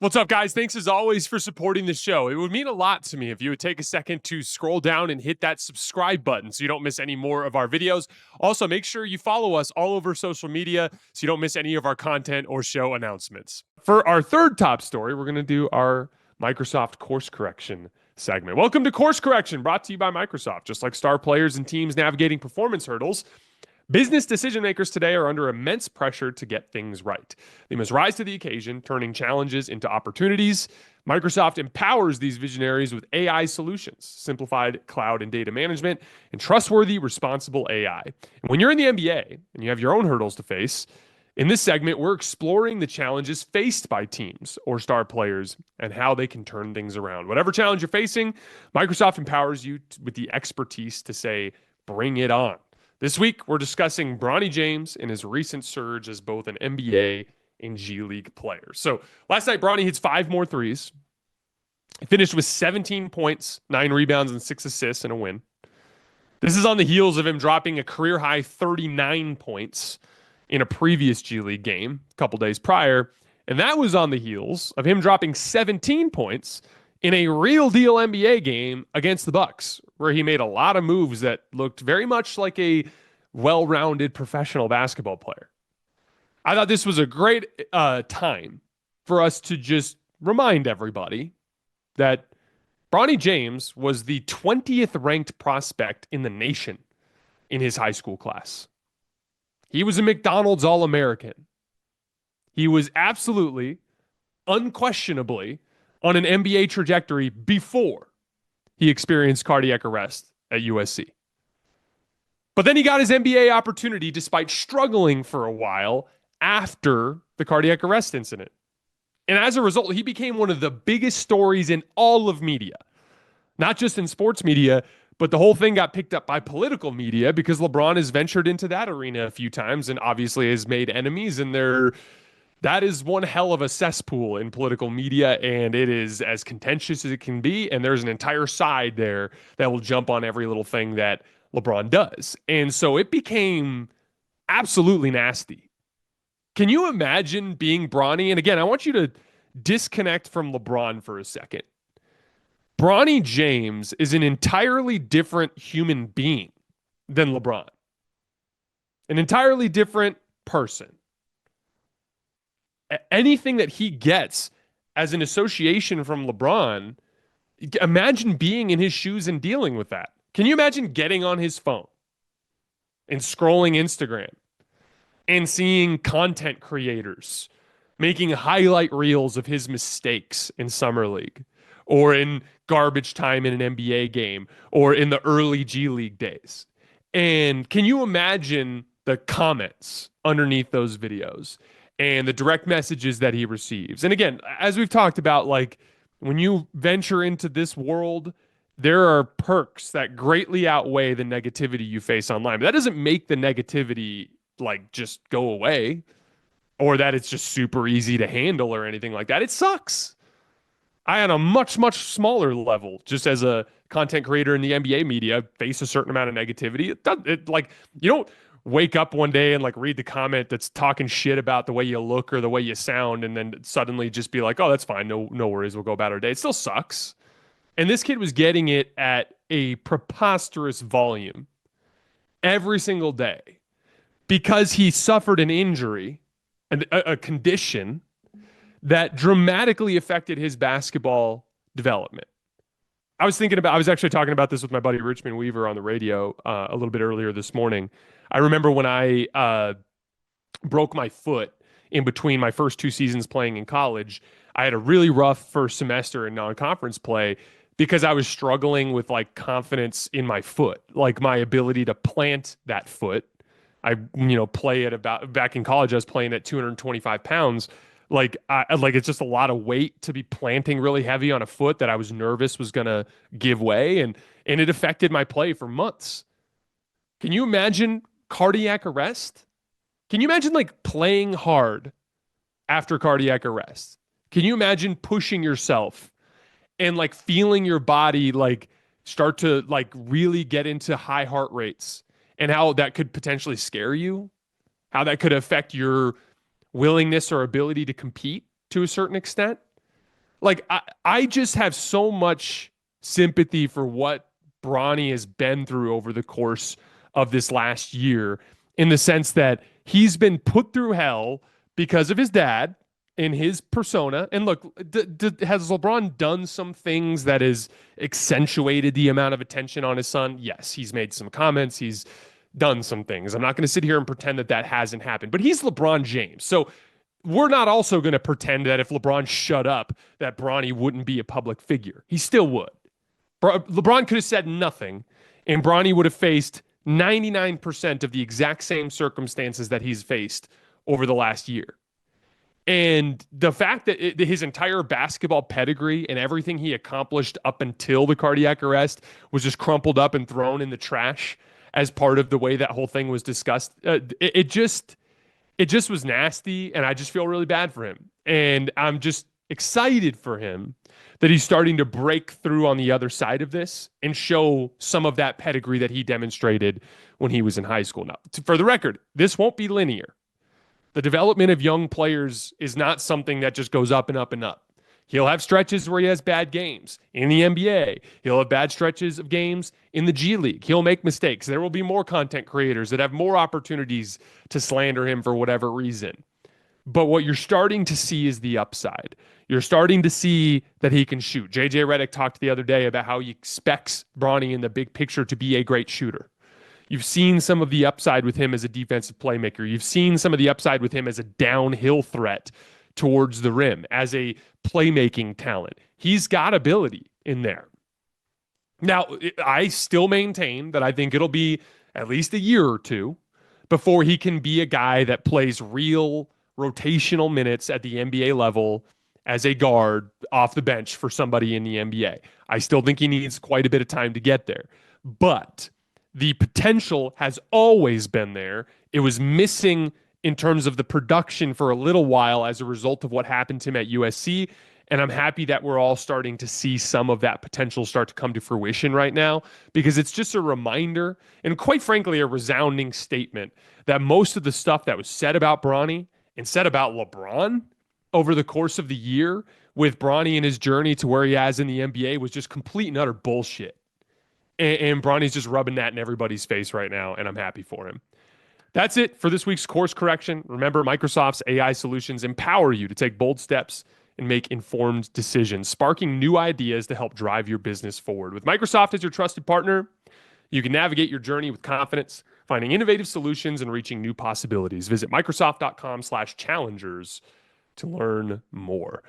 What's up, guys? Thanks as always for supporting the show. It would mean a lot to me if you would take a second to scroll down and hit that subscribe button so you don't miss any more of our videos. Also, make sure you follow us all over social media so you don't miss any of our content or show announcements. For our third top story, we're going to do our Microsoft course correction segment. Welcome to Course Correction, brought to you by Microsoft. Just like star players and teams navigating performance hurdles, business decision makers today are under immense pressure to get things right. They must rise to the occasion, turning challenges into opportunities. Microsoft empowers these visionaries with AI solutions, simplified cloud and data management, and trustworthy, responsible AI. And when you're in the NBA and you have your own hurdles to face, in this segment, we're exploring the challenges faced by teams or star players and how they can turn things around. Whatever challenge you're facing, Microsoft empowers you with the expertise to say, bring it on. This week, we're discussing Bronny James and his recent surge as both an NBA and G League player. So last night, Bronny hits 5 more threes. He finished with 17 points, 9 rebounds, and 6 assists in a win. This is on the heels of him dropping a career-high 39 points in a previous G League game a couple days prior. And that was on the heels of him dropping 17 points in a real deal NBA game against the Bucks, where he made a lot of moves that looked very much like a well-rounded professional basketball player. I thought this was a great time for us to just remind everybody that Bronny James was the 20th ranked prospect in the nation in his high school class. He was a McDonald's All-American. He was absolutely, unquestionably, on an NBA trajectory before he experienced cardiac arrest at USC. But then he got his NBA opportunity despite struggling for a while after the cardiac arrest incident. And as a result, he became one of the biggest stories in all of media. Not just in sports media, but the whole thing got picked up by political media because LeBron has ventured into that arena a few times and obviously has made enemies, and that is one hell of a cesspool in political media, and it is as contentious as it can be. And there's an entire side there that will jump on every little thing that LeBron does. And so it became absolutely nasty. Can you imagine being Bronny? And again, I want you to disconnect from LeBron for a second. Bronny James is an entirely different human being than LeBron. An entirely different person. Anything that he gets as an association from LeBron, imagine being in his shoes and dealing with that. Can you imagine getting on his phone and scrolling Instagram and seeing content creators making highlight reels of his mistakes in Summer League or in garbage time in an NBA game or in the early G League days? And can you imagine the comments underneath those videos and the direct messages that he receives? And again, as we've talked about, like when you venture into this world, there are perks that greatly outweigh the negativity you face online. But that doesn't make the negativity like just go away or that it's just super easy to handle or anything like that. It sucks. I, on a much, much smaller level, just as a content creator in the NBA media, face a certain amount of negativity. You don't wake up one day and like read the comment that's talking shit about the way you look or the way you sound and then suddenly just be like, oh, that's fine. No worries. We'll go about our day. It still sucks. And this kid was getting it at a preposterous volume every single day because he suffered an injury and a condition that dramatically affected his basketball development. I was actually talking about this with my buddy Richmond Weaver on the radio a little bit earlier this morning. I remember when I broke my foot in between my first 2 seasons playing in college, I had a really rough first semester in non-conference play because I was struggling with like confidence in my foot, like my ability to plant that foot. I, play at about, back in college, I was playing at 225 pounds. It's just a lot of weight to be planting really heavy on a foot that I was nervous was going to give way. And it affected my play for months. Can you imagine cardiac arrest? Can you imagine like playing hard after cardiac arrest? Can you imagine pushing yourself and like feeling your body like start to like really get into high heart rates and how that could potentially scare you? How that could affect your willingness or ability to compete to a certain extent? Like, I just have so much sympathy for what Bronny has been through over the course of this last year, in the sense that he's been put through hell because of his dad in his persona. And look, has LeBron done some things that has accentuated the amount of attention on his son? Yes, he's made some comments. He's done some things. I'm not going to sit here and pretend that that hasn't happened, but he's LeBron James. So we're not also going to pretend that if LeBron shut up, that Bronny wouldn't be a public figure. He still would. LeBron could have said nothing, and Bronny would have faced 99% of the exact same circumstances that he's faced over the last year. And the fact that his entire basketball pedigree and everything he accomplished up until the cardiac arrest was just crumpled up and thrown in the trash as part of the way that whole thing was discussed, it just was nasty, and I just feel really bad for him. And I'm just excited for him that he's starting to break through on the other side of this and show some of that pedigree that he demonstrated when he was in high school. Now, for the record, this won't be linear. The development of young players is not something that just goes up and up and up. He'll have stretches where he has bad games in the NBA. He'll have bad stretches of games in the G League. He'll make mistakes. There will be more content creators that have more opportunities to slander him for whatever reason. But what you're starting to see is the upside. You're starting to see that he can shoot. JJ Redick talked the other day about how he expects Bronny in the big picture to be a great shooter. You've seen some of the upside with him as a defensive playmaker. You've seen some of the upside with him as a downhill threat towards the rim, as a playmaking talent. He's got ability in there. Now, I still maintain that I think it'll be at least a year or two before he can be a guy that plays real rotational minutes at the NBA level as a guard off the bench for somebody in the NBA. I still think he needs quite a bit of time to get there. But the potential has always been there. It was missing in terms of the production for a little while as a result of what happened to him at USC. And I'm happy that we're all starting to see some of that potential start to come to fruition right now, because it's just a reminder, and quite frankly, a resounding statement that most of the stuff that was said about Bronny and said about LeBron over the course of the year with Bronny and his journey to where he has in the NBA was just complete and utter bullshit. And Bronny's just rubbing that in everybody's face right now, and I'm happy for him. That's it for this week's course correction. Remember, Microsoft's AI solutions empower you to take bold steps and make informed decisions, sparking new ideas to help drive your business forward. With Microsoft as your trusted partner, you can navigate your journey with confidence, finding innovative solutions and reaching new possibilities. Visit Microsoft.com/challengers to learn more.